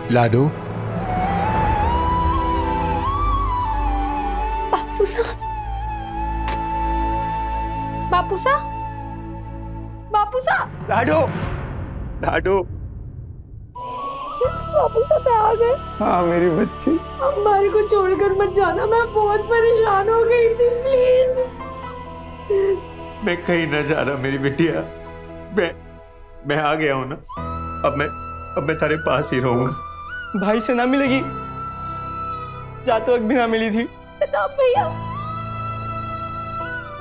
लाडो, बापूसा, बापूसा, बापूसा, लाडो, लाडो। बापूसा पे आ गए। हाँ मेरी बच्ची। हमारे को छोड़कर मत जाना, मैं बहुत परेशान हो गई थी, प्लीज। मैं कहीं न जा रहा मेरी बिटिया। मैं आ गया हूं ना। अब मैं तेरे पास ही रहूंगा। भाई से ना मिलेगी, जाते वक्त भी ना मिली थी। प्रताप भैया,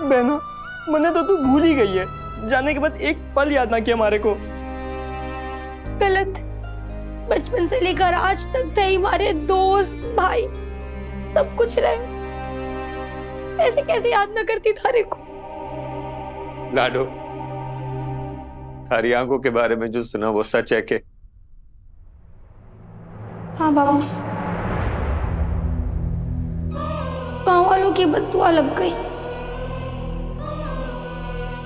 बहना, मने तो तू भूल ही गई है। जाने के बाद एक पल याद ना किया हमारे को। गलत। बचपन से लेकर आज तक थे हमारे दोस्त, भाई, सब कुछ रहे। ऐसे कैसे याद ना करती थारे को। लाडो, थारी आंखों के बारे में जो सुना वो सच है के? हाँ बाबू, गांव वालों की बद्दुआ लग गई।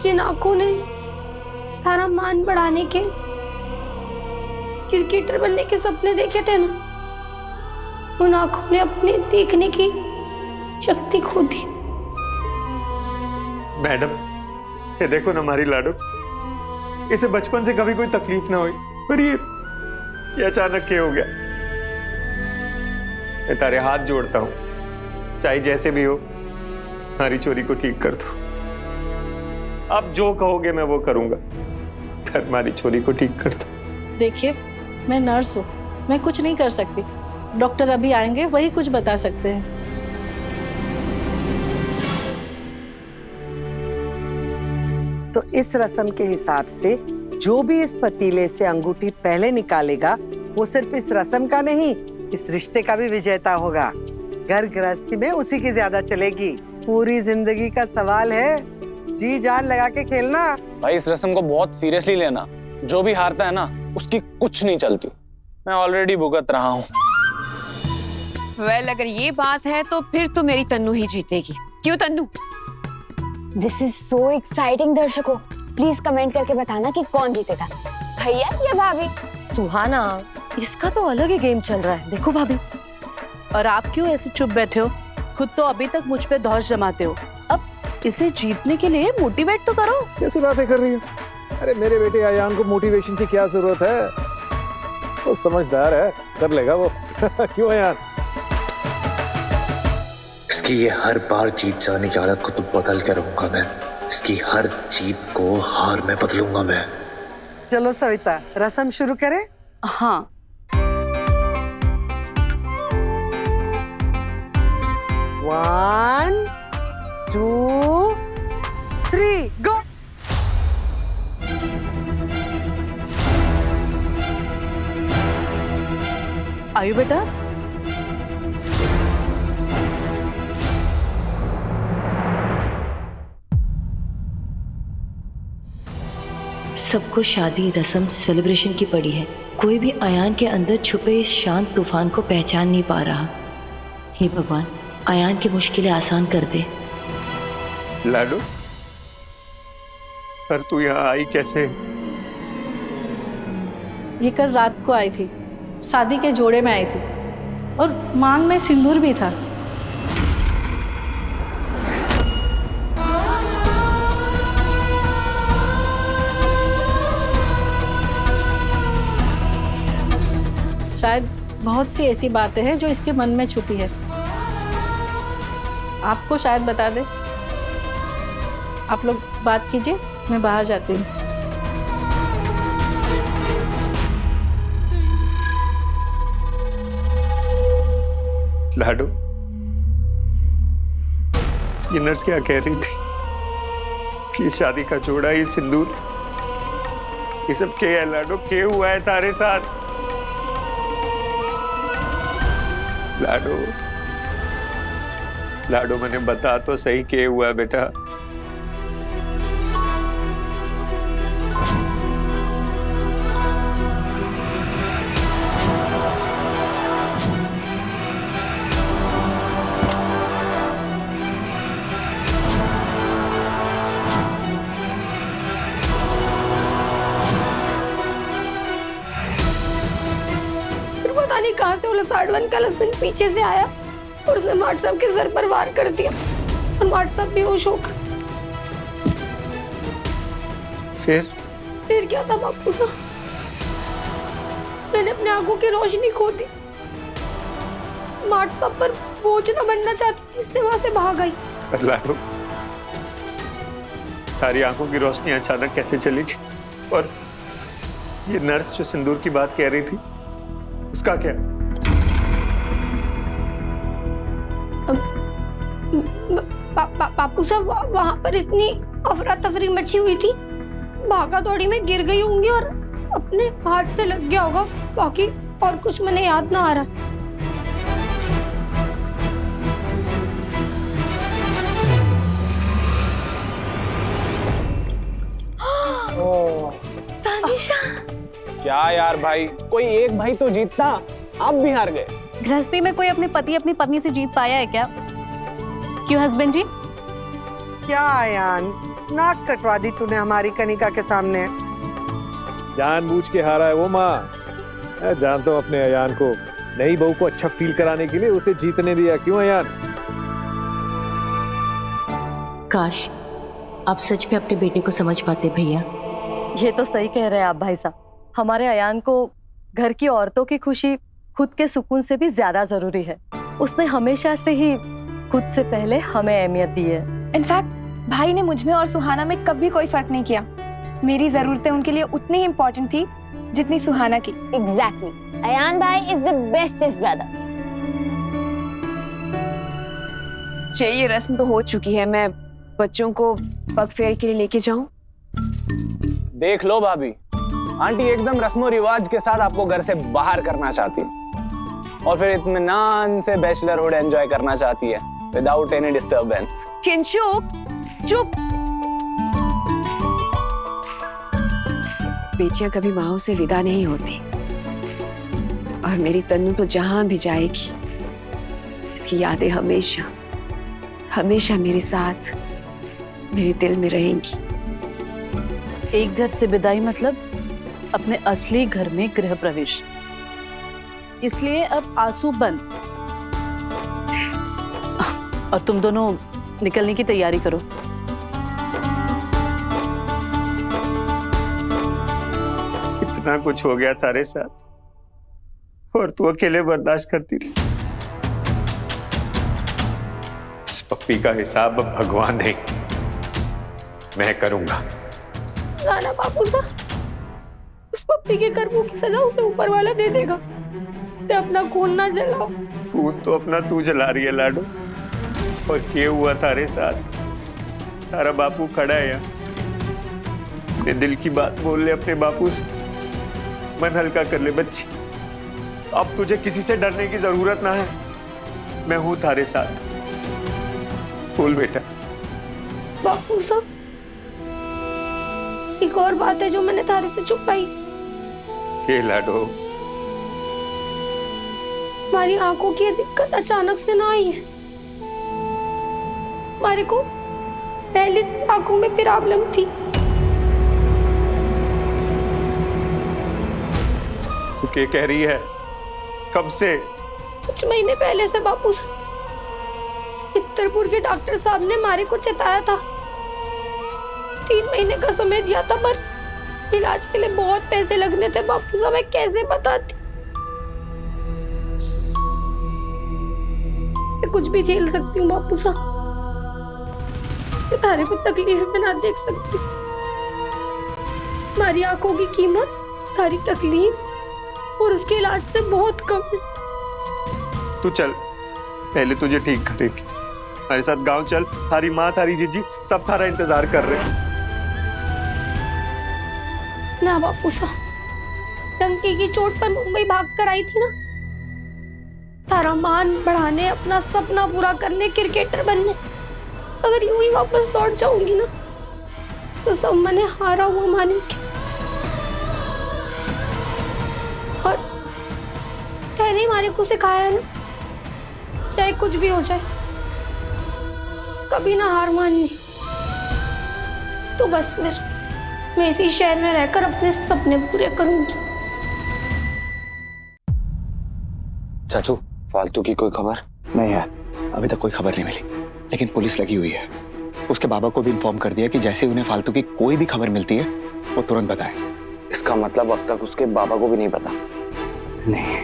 जिन आंखों ने थारा मान बढ़ाने के, क्रिकेटर बनने के सपने देखे थे ना, उन आंखों ने अपने देखने की शक्ति खो दी। मैडम, ये देखो ना हमारी लाडो, इसे बचपन से कभी कोई तकलीफ ना हुई, पर ये अचानक क्या हो गया? मैं तारे हाथ जोड़ता हूं, चाहे जैसे भी हो, हमारी चोरी को ठीक कर दो। आप जो कहोगे मैं वो करूंगा, पर हमारी चोरी को ठीक कर दो। देखिए, मैं नर्स हूँ, मैं कुछ नहीं कर सकती। डॉक्टर अभी आएंगे, वही कुछ बता सकते हैं। तो इस रस्म के हिसाब से जो भी इस पतीले से अंगूठी पहले निकालेगा, वो सिर्फ इस रस्म का नहीं, इस रिश्ते का भी विजेता होगा। घर गृहस्थी में उसी की ज्यादा चलेगी। पूरी जिंदगी का सवाल है, जी जान लगा के खेलना। भाई इस रस्म को बहुत सीरियसली लेना। जो भी हारता है ना, उसकी कुछ नहीं चलती। मैं ऑलरेडी भुगत रहा हूँ। वेल, अगर ये बात है तो फिर तो मेरी तन्नू ही जीतेगी। क्यों Tannu? This is so exciting. दर्शकों, प्लीज कमेंट करके बताना कि कौन जीतेगा, भैया या भाभी। सुहाना, इसका तो अलग ही गेम चल रहा है। देखो भाभी। और आप क्यों ऐसे चुप बैठे हो? खुद तो अभी तक मुझ पे धौंस जमाते हो, अब इसे जीतने के लिए मोटिवेट तो करो। कैसी बातें कर रही हो? अरे मेरे बेटे अयान को मोटिवेशन की क्या जरूरत है? वो समझदार है, कर लेगा वो। क्यों अयान? इसकी ये हर बार जीत जाने की आदत को तो बदल के रहूंगा मैं। इसकी हर जीत को हार में बदलूंगा मैं। चलो सविता, रस्म शुरू करें? हाँ। One, 2, 3, go! आयु बेटा, सबको शादी, रस्म, सेलिब्रेशन की पड़ी है। कोई भी अयान के अंदर छुपे इस शांत तूफान को पहचान नहीं पा रहा। हे भगवान, अयान की मुश्किलें आसान कर दे। लाडो, पर तू यहाँ आई कैसे? ये कल रात को आई थी, शादी के जोड़े में आई थी, और मांग में सिंदूर भी था। शायद बहुत सी ऐसी बातें हैं जो इसके मन में छुपी है, आपको शायद बता दे। आप लोग बात कीजिए, मैं बाहर जाती हूँ। लाडो, ये नर्स क्या कह रही थी कि शादी का जोड़ा, ये सिंदूर, ये सब क्या है लाडो? क्या हुआ है तारे साथ? लाडो, लाडो मैंने बता तो सही क्या हुआ है बेटा? पुलिस आडवन का लसन पीछे से आया और उसने माट साहब के सर पर वार कर दिया और माट साहब बेहोश हो गए। फिर क्या था बापू साहब, मैंने अपने आंखों की रोशनी खो दी। माट साहब पर बोझ न बनना चाहती थी, इसलिए वहां से भाग आई। पर लाडो, तारी आंखों की रोशनी अचानक कैसे चली गई? और ये नर्स जो सिंदूर की बात कह रही थी, उसका क्या? बापू साहब वहां पर इतनी अफरा तफरी मची हुई थी, भागा दौड़ी में गिर गई होंगी और अपने हाथ से लग गया होगा। बाकी और कुछ मैंने याद ना आ रहा। तानिशा, क्या यार भाई, कोई एक भाई तो जीतता, आप भी हार गए। गृहस्थी में कोई अपने पति अपनी पत्नी से जीत पाया है क्या? क्यों हस्बैंड जी? क्या आयान, नाक कटवा दी तूने हमारी कनिका के सामने। जानबूझ के हारा है वो माँ। मैं जानता हूँ अपने अयान को, नई बहू को अच्छा फील कराने के लिए उसे जीतने दिया। क्यों अयान? काश आप सच में अपने बेटे को समझ पाते भैया। ये तो सही कह रहे हैं आप भाई साहब। हमारे अयान को घर की औरतों की खुशी खुद के सुकून से भी ज्यादा जरूरी है। उसने हमेशा से ही खुद से पहले हमें अहमियत दी है। इनफैक्ट भाई ने मुझ में और सुहाना में कभी कोई फर्क नहीं किया। मेरी जरूरतें उनके लिए उतनी ही इम्पोर्टेंट थी जितनी सुहाना की। एग्जैक्टली। अयान भाई इज द बेस्टेस्ट ब्रदर। ये रस्म तो हो चुकी है, मैं बच्चों को पग फेर के लिए लेके जाऊं? देख लो भाभी, आंटी एकदम रस्मो रिवाज के साथ आपको घर से बाहर करना चाहती है और फिर इत्मीनान से बैचलरहुड एंजॉय करना चाहती है विदाउट एनी डिस्टरबेंस। किंशुक, चुप। बेटियां कभी माओ से विदा नहीं होती और मेरी तन्नू तो जहां भी जाएगी इसकी यादें हमेशा हमेशा मेरे साथ मेरे दिल में रहेंगी। एक घर से विदाई मतलब अपने असली घर में गृह प्रवेश। इसलिए अब आंसू बंद और तुम दोनों निकलने की तैयारी करो। इतना कुछ हो गया तारे साथ और तू अकेले बर्दाश्त करती रही। इस पप्पी का हिसाब अब भगवान नहीं, मैं करूंगा। ना बापू साहब, उस पप्पी के कर्मों की सजा उसे ऊपर वाला दे देगा। ते अपना खून ना जलाओ। खून तो अपना तू जला रही है लाडो, और ये हुआ तारे साथ। तारा बापू खड़ा है यहाँ, अपने दिल की बात बोल ले अपने बापू से, मन हल्का कर ले बच्ची। अब तुझे किसी से डरने की जरूरत ना है, मैं हूं तारे साथ। बोल बेटा। बापू साहब, एक और बात है जो मैंने तारे से छुपाई। ये लाडो, हमारी आंखों की ये दिक्कत अचानक से ना आई है। हमारे को पहले से आंखों में प्रॉब्लम थी। तू क्या कह रही है? कब से? कुछ महीने पहले से बापू साहब। चित्तरपुर के डॉक्टर साहब ने हमारे को चेताया था। 3 महीने का समय दिया था, पर इलाज के लिए बहुत पैसे लगने थे बापू साहब। मैं कैसे बताती? मैं कुछ भी झेल सकती हूँ बापू साहब, मैं तारे को तकलीफ में ना देख सकती। हमारी आंखों की कीमत तारी तकलीफ और उसके इलाज से बहुत कम है। तू चल, पहले तुझे ठीक करेगी। हमारे साथ गांव चल, थारी माँ थारी जीजी सब थारा इंतजार कर रहे हैं। ना बापू साहब, डंकी की चोट पर मुंबई भाग कर आई थी ना, तारा मान बढ़ाने, अपना सपना पूरा करने, क्रिकेटर बनने। अगर यूं ही वापस लौट जाऊंगी ना, तो सब मैंने हारा हुआ मानेंगे। और कहने हमारे को सिखाया है ना, चाहे कुछ भी हो जाए, कभी ना हार माननी। तो बस फिर मैं इसी शहर में रहकर अपने सपने पूरे करूंगी। चाचू, फालतू की कोई खबर? नहीं यार, अभी तक कोई खबर नहीं मिली, लेकिन पुलिस लगी हुई है। उसके बाबा को भी इन्फॉर्म कर दिया कि जैसे उन्हें फालतू की कोई भी खबर मिलती है वो तुरंत बताएं। इसका मतलब अब तक उसके बाबा को भी नहीं पता? नहीं।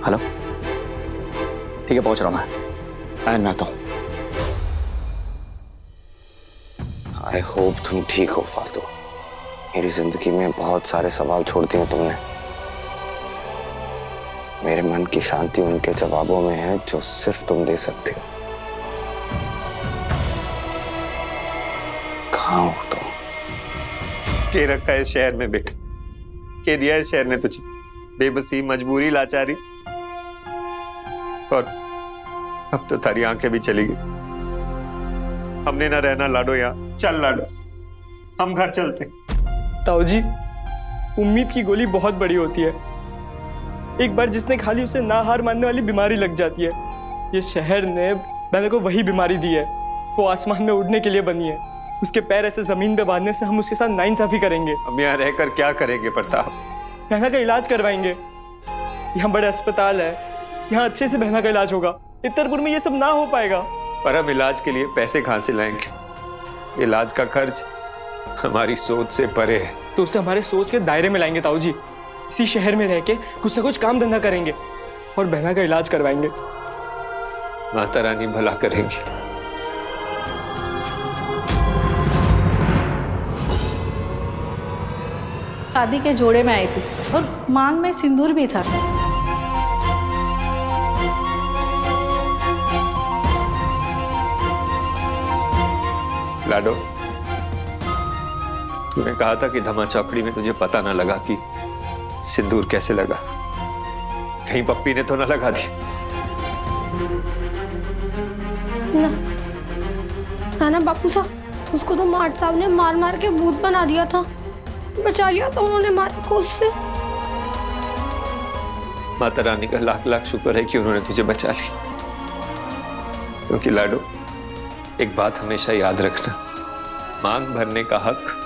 हेलो, ठीक है, पहुंच रहा हूं मैं आता हूं। आई होप तुम ठीक हो फालतू। मेरी जिंदगी में बहुत सारे सवाल छोड़ दिए तुमने। मेरे मन की शांति उनके जवाबों में है जो सिर्फ तुम दे सकते हो। कहाँ हो तुम? के रखा है इस शहर में बेटे? के दिया इस शहर ने तुझे? बेबसी, मजबूरी, लाचारी, और अब तो तारी आंखें भी चली गई। हमने ना रहना लाडो यहाँ। चल लाडो, हम घर चलते। ताऊ जी, उम्मीद की गोली बहुत बड़ी होती है। एक बार जिसने खा ली उसे ना हार मानने वाली बीमारी लग जाती है। ये शहर ने मैंने को वही बीमारी दी है। वो आसमान में उड़ने के लिए बनी है। उसके पैर ऐसे जमीन पे बांधने से हम उसके साथ नाइंसाफी करेंगे। हम यहाँ रहकर क्या करेंगे प्रताप? बहना का इलाज करवाएंगे। यहाँ बड़े अस्पताल है, यहाँ अच्छे से बहना का इलाज होगा। इतरपुर में ये सब ना हो पाएगा। पर हम इलाज के लिए पैसे कहाँ से लाएंगे? इलाज का खर्च हमारी सोच से परे है। तो उसे हमारे सोच के दायरे में लाएंगे ताऊ जी। इसी शहर में रह के कुछ ना कुछ काम धंधा करेंगे और बहना का इलाज करवाएंगे। माता रानी भला करेंगी। शादी के जोड़े में आई थी और मांग में सिंदूर भी था। लाडो, तूने कहा था कि धमा चौकड़ी में तुझे पता ना लगा कि सिंदूर कैसे लगा। कहीं पप्पी ने तो ना लगा दी? ना बापू साहब, उसको तो मार्ट साहब ने मार मार के भूत बना दिया था। बचा लिया तो उन्होंने मारे को उससे। माता रानी का लाख लाख शुक्र है कि उन्होंने तुझे बचा ली। क्योंकि लाडो, एक बात हमेशा याद रखना, मांग भरने का हक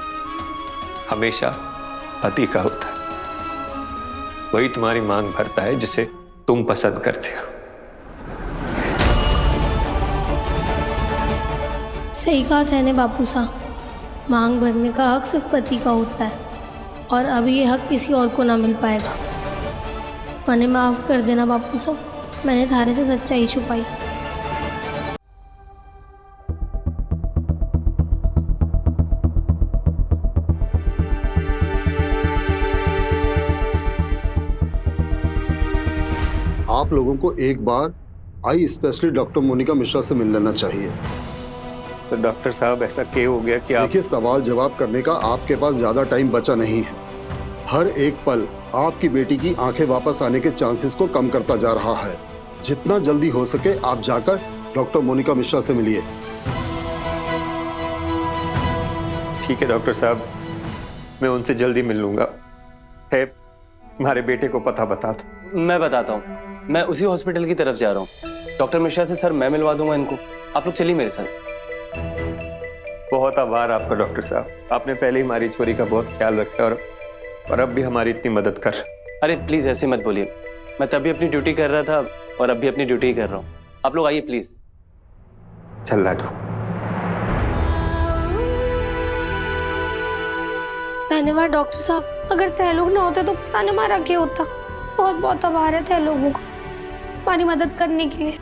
हमेशा पति का होता है। वही तुम्हारी मांग भरता है जिसे तुम पसंद करते हो। सही कहा था बापू साहब, मांग भरने का हक सिर्फ पति का होता है और अब ये हक किसी और को ना मिल पाएगा। मैंने माफ कर देना बापू साहब, मैंने थारे से सच्चाई छुपाई। आप लोगों को एक बार eye specialist doctor Monika Mishra से मिल लेना चाहिए। तो डॉक्टर साहब, ऐसा क्या हो गया कि आप? देखिए, सवाल जवाब करने का आपके पास ज्यादा टाइम बचा नहीं है। हर एक पल आपकी बेटी की आंखें वापस आने के चांसेस को कम करता जा रहा है। जितना जल्दी हो सके आप जाकर डॉक्टर मोनिका मिश्रा से मिलिए। ठीक है डॉक्टर साहब, मैं उनसे जल्दी मिल लूंगा। है, हमारे बेटे को पता बता दो। मैं बताता हूँ, मैं उसी हॉस्पिटल की तरफ जा रहा हूँ। डॉक्टर मिश्रा से सर मैं मिलवा दूंगा इनको। आप लोग चलिए मेरे साथ। बहुत आभार आपका डॉक्टर साहब, आपने पहले ही हमारी छोरी का बहुत ख्याल रखा और अब भी हमारी इतनी मदद कर। अरे प्लीज ऐसे मत बोलिए, मैं तभी अपनी ड्यूटी कर रहा था और अब भी अपनी ड्यूटी ही कर रहा हूँ। आप लोग आइए प्लीज। चल लाडो। धन्यवाद डॉक्टर साहब, अगर तय लोग ना होते तो पता नहीं हमारा क्या होता। बहुत बहुत आभार है तय लोगों का हमारी मदद करने के लिए।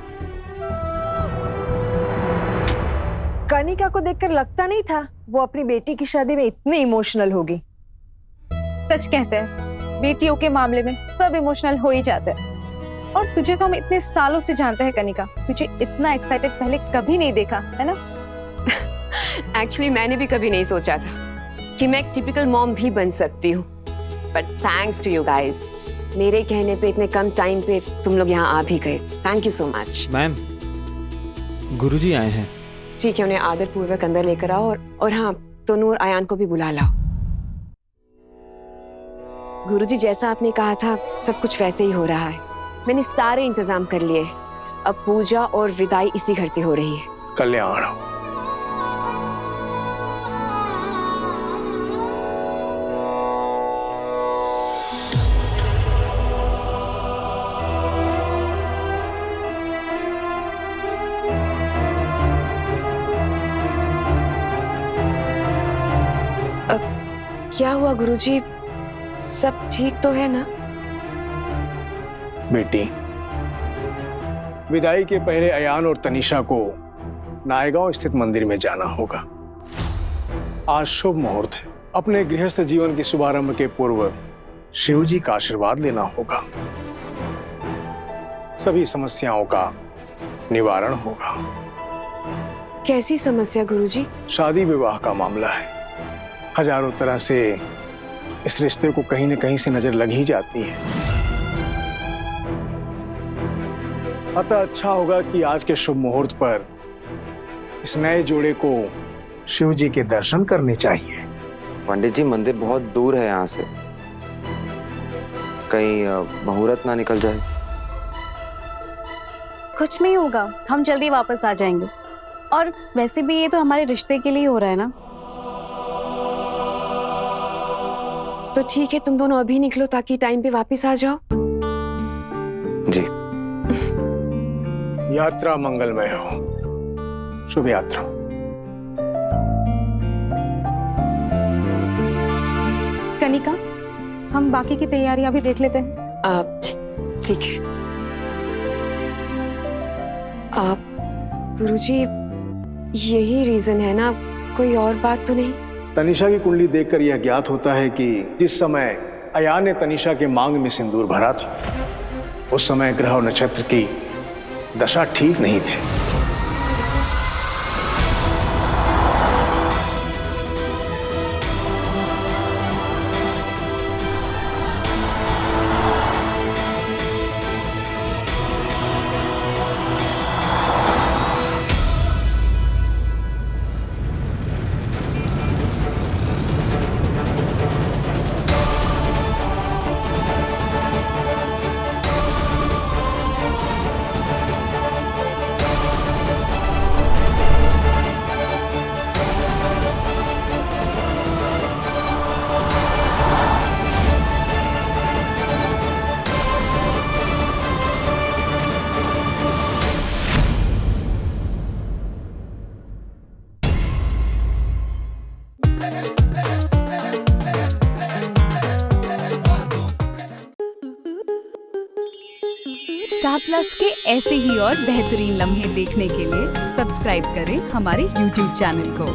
कनिका को देखकर लगता नहीं था वो अपनी बेटी की शादी में इतनी इमोशनल होगी। सच कहते हैं, बेटियों के मामले में सब इमोशनल हो ही जाते हैं। और तुझे तो हम इतने सालों से जानते हैं कनिका, तुझे इतना एक्साइटेड पहले कभी नहीं देखा है ना। एक्चुअली मैंने भी कभी नहीं सोचा था कि मैं एक टिपिकल मॉम भी बन सकती हूँ, but thanks to you guys, मेरे कहने पे इतने कम टाइम पे तुम लोग यहाँ आ भी गए। Thank you so much. Ma'am, गुरुजी आए हैं। ठीक है, उन्हें आदर पूर्वक अंदर लेकर आओ और हाँ, तनु और अयान को भी बुला लाओ। गुरुजी, जैसा आपने कहा था सब कुछ वैसे ही हो रहा है। मैंने सारे इंतजाम कर लिए। अब पूजा और विदाई इसी घर से हो रही है। कल्याण। क्या हुआ गुरुजी? सब ठीक तो है ना? बेटी, विदाई के पहले अयान और तनिषा को नायगांव स्थित मंदिर में जाना होगा। आज शुभ मुहूर्त है। अपने गृहस्थ जीवन के शुभारंभ के पूर्व शिव जी का आशीर्वाद लेना होगा। सभी समस्याओं का निवारण होगा। कैसी समस्या गुरुजी? शादी विवाह का मामला है। हजारों तरह से इस रिश्ते को कहीं न कहीं से नजर लग ही जाती है। अतः अच्छा होगा कि आज के शुभ मुहूर्त पर इस नए जोड़े को शिव जी के दर्शन करने चाहिए। पंडित जी, मंदिर बहुत दूर है यहाँ से, कहीं मुहूर्त ना निकल जाए। कुछ नहीं होगा, हम जल्दी वापस आ जाएंगे। और वैसे भी ये तो हमारे रिश्ते के लिए हो रहा है ना। तो ठीक है, तुम दोनों अभी निकलो ताकि टाइम पे वापस आ जाओ। जी। यात्रा मंगलमय हो। शुभ यात्रा। कनिका, हम बाकी की तैयारियां भी देख लेते हैं। ठीक है। आप गुरुजी, यही रीजन है ना? कोई और बात तो नहीं? तनिषा की कुंडली देखकर यह ज्ञात होता है कि जिस समय अयान ने तनिषा के मांग में सिंदूर भरा था, उस समय ग्रह और नक्षत्र की दशा ठीक नहीं थे। स्टार प्लस के ऐसे ही और बेहतरीन लम्हे देखने के लिए सब्सक्राइब करें हमारे YouTube चैनल को।